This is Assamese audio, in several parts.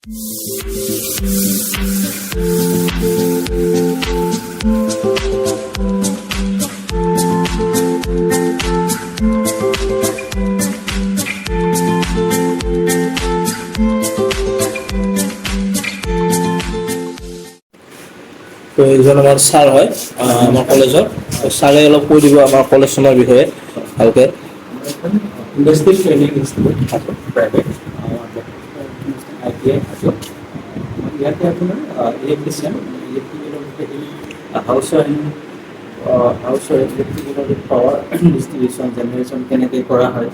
তো এইজন আমাৰ স্যাৰ হয় আমাৰ কলেজৰ স্যাৰে অলপ কৈ দিব আমাৰ কলেজখনৰ বিষয়ে ভালকে ইন্ডাস্ট্ৰিয়াল ট্ৰেনিং ইনস্টিটিউট প্ৰাইভেট ITI ইয়াতে আপোনাৰ ইলেক্ট্ৰিচিয়ান হাউচৰ ইলেক্ট্ৰিকেলৰ পাৱাৰ ডিষ্ট্ৰিবিউশ্যন জেনেৰেশ্যন কেনেকৈ কৰা হয়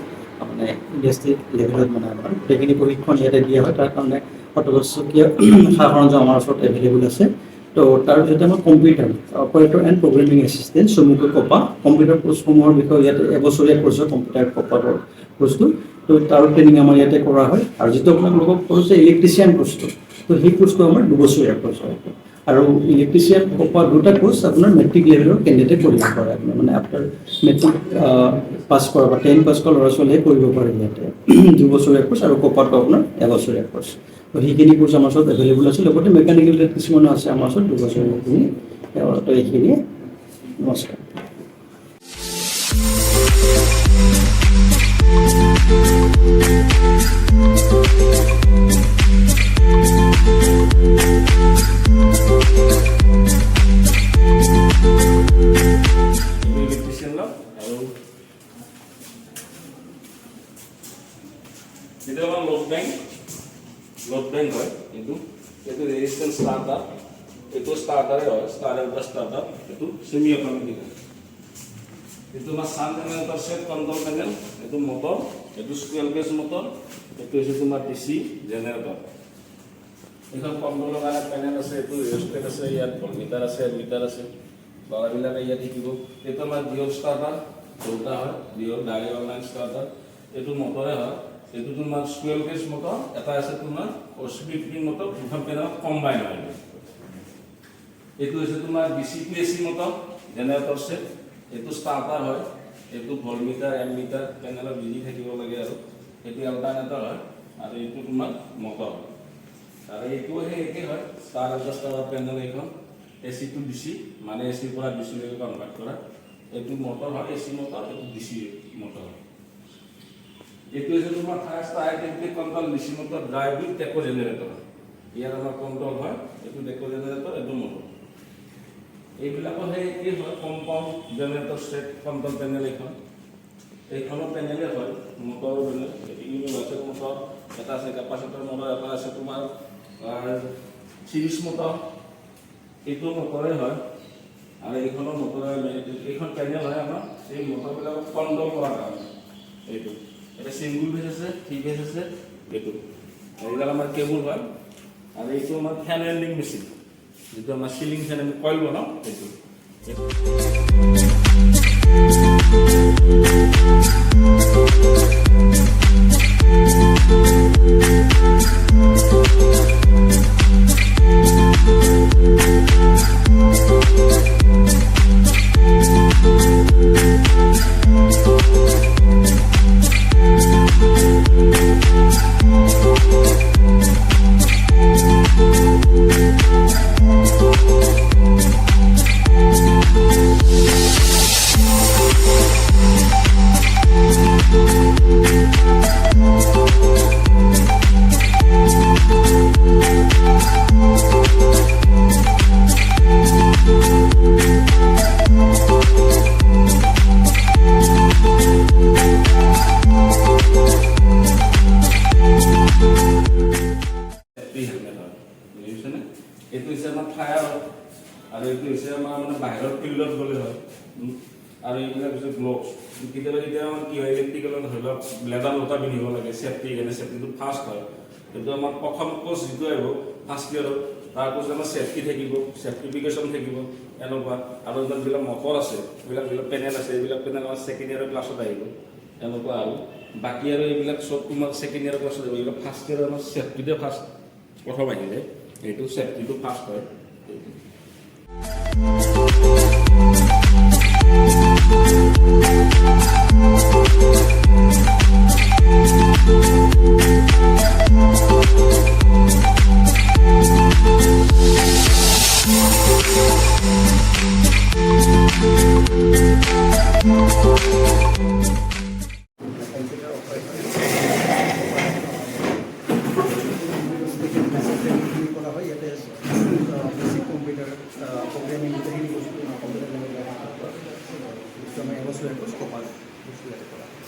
মানে ইণ্ডাষ্ট্ৰি লেভেলত মানে আমাৰ সেইখিনি প্ৰশিক্ষণ ইয়াতে দিয়া হয় তাৰ কাৰণে অত্যাৱশ্যকীয় সা সৰঞ্জাম আমাৰ ওচৰত এভেইলেবল আছে তো তাৰ ভিতৰতে আমাৰ computer operator and programming assistant চমুকৈ কপা কম্পিউটাৰ কোৰ্চসমূহৰ বিষয়ে ইয়াতে এবছৰীয়া কোৰ্চ হয় কম্পিউটাৰ কপাৰ কোৰ্চটো তো তাৰ ট্ৰেইনিং আমাৰ ইয়াতে কৰা হয় আৰু যিটো আপোনালোকক কৈছে ইলেক্ট্ৰিচিয়ান কোৰ্চটো তো সেই কোৰ্চটো আমাৰ 2 বছৰীয়া কোৰ্চ হয় আৰু ইলেক্ট্ৰিচিয়ান কপাৰ দুটা কোৰ্চ আপোনাৰ মেট্ৰিক লেভেলৰ কেণ্ডিডেটে কৰিব পাৰে আপোনাৰ মানে আফটাৰ মেট্ৰিক পাছ কৰা বা 10 পাছ কৰা ল'ৰা ছোৱালীয়ে কৰিব পাৰে ইয়াতে 2 বছৰীয়া কোৰ্চ আৰু কপাৰটো আপোনাৰ এবছৰীয়া কোৰ্চ তো সেইখিনি কোৰ্চ আমাৰ ওচৰত এভেইলেবল আছে লগতে মেকানিকেল কিছুমান আছে আমাৰ ওচৰত 2 বছৰীয়া তো এইখিনি নমস্কাৰ এটা আমার লোড ব্যাংক হয় কিন্তু এটো রেজিস্ট্যান্স স্টার্টার এটো স্টার্টারে হয় স্টার্টার এটো সেমি অটোমেটিক হয় এটো আমার সান জেনারেটর সেট কন্ট্রোল প্যানেল এটো মোটর এটো স্কুয়ার কেস মোটর এটো হচ্ছে তোমার ডিসি জেনারেটর এখন কন্ট্রোলের কারণে প্যানেল আছে এটো রেজিস্ট্যান্স আছে ইয়াত ভোল্টমিটার আছে মিটার আছে বাড়াবিলাকে ইয়াত দেখিব এটো আমার ডিওল স্টার্টার দুটা হয় ডিওল ডাইরেক্ট অনলাইন স্টার্টার এটো মোটরে হয় এটো তোমার স্কুয়ার কেস মোটর এটা আছে তোমার ওসিবিপি মোটর দুখন প্যানেল কম্বাইন হয় এটো হচ্ছে তোমার DC AC motor generator set এটো স্টার্টার হয় এটো ভোল্টমিটার এমিটার প্যানেলত বিজি থাকিব লাগে আৰু এটো অল্টাৰনেটৰ হয় আৰু এটো তোমাৰ মোটৰ আৰু এটো একে হয় স্টাৰ্টাৰ প্যানেল এখন এসি টু ডিসি মানে এসি পৰা ডিসি লৈ কনভাৰ্ট কৰা এটো মোটর হয় এসি মোটর এটো ডিসি মোটর এটো হচ্ছে তোমার first identity control DC motor drive with tacho generator ইয়ার আমার কন্ট্রোল হয় এটো টেকো জেনারেটর এটো মোটর এইবিলাকো হে কি হয় compound generator set control panel এইখন প্যানেলে হয় মোটর প্যানেল ইউনিভার্সাল মোটর এটা আছে ক্যাপাসিটর মোটর এটা আছে তোমার সিরিজ মোটর এটো মোটরে হয় আর এইখন মোটরে এইখন প্যানেল হয় আমার এই মোটরবিলাক কন্ট্রোল করা হয় এইটো এটা সিঙ্গল ফেজ আছে থ্রি ফেজ আছে এটো এইগুলো আমার কেবল হয় আর এইটো আমার ফ্যান ওয়েল্ডিং মেশিন যেটা আমার সিলিং ফ্যান আমি কয়েল বানাও এটো এইটো হৈছে আমাৰ ফায়াৰ আৰু এইটো হৈছে আমাৰ মানে বাহিৰৰ ফিল্ডত গ'লে হয় আৰু এইবিলাক হৈছে গ্লভছ কেতিয়াবা কেতিয়াবা আমাৰ কি হয় ইলেক্ট্ৰিকেলত ধৰি লওক লেডাৰ লতা পিন্ধিব লাগে চেফটি কাৰণে চেফটিটো ফাৰ্ষ্ট হয় কিন্তু আমাৰ প্ৰথম কোৰ্চ যিটো আহিব ফাৰ্ষ্ট ইয়াৰত তাৰ কোৰ্চ আমাৰ চেফটি থাকিব চেফটিফিকেশ্যন থাকিব এনেকুৱা আৰু যিবিলাক মটৰ আছে এইবিলাক যিবিলাক পেনেল আছে এইবিলাক পেনেল আমাৰ ছেকেণ্ড ইয়াৰৰ ক্লাছত আহিব এনেকুৱা আৰু বাকী আৰু এইবিলাক চব তোমাৰ ছেকেণ্ড ইয়াৰৰ ক্লাছত আহিব এইবিলাক ফাৰ্ষ্ট ইয়াৰৰ আমাৰ চেফটিতে ফাৰ্ষ্ট প্ৰথম আহিলে এইটো সেফটিটো ফাস্ট হয় বস্তু একো স্কোপাৰ বস্তু ইয়াতে কৰা হয়।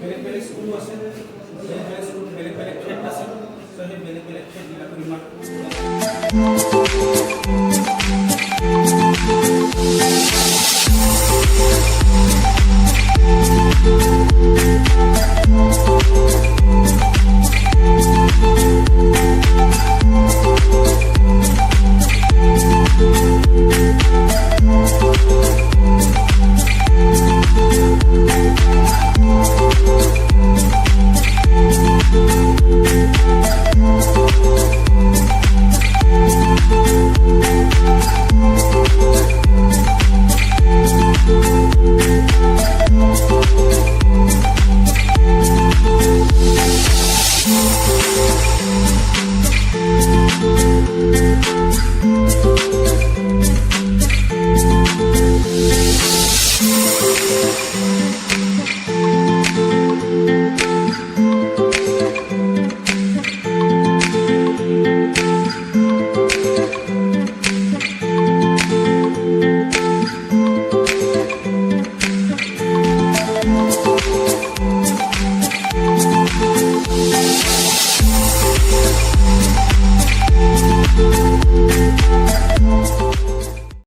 বেলেগ বেলেগ স্কুল আছে, বেলেগ বেলেগ স্কুল বেলেগ বেলেগ ক্ষেত্ৰ আছে, সেই বেলেগ বেলেগ ক্ষেত্ৰবিলাক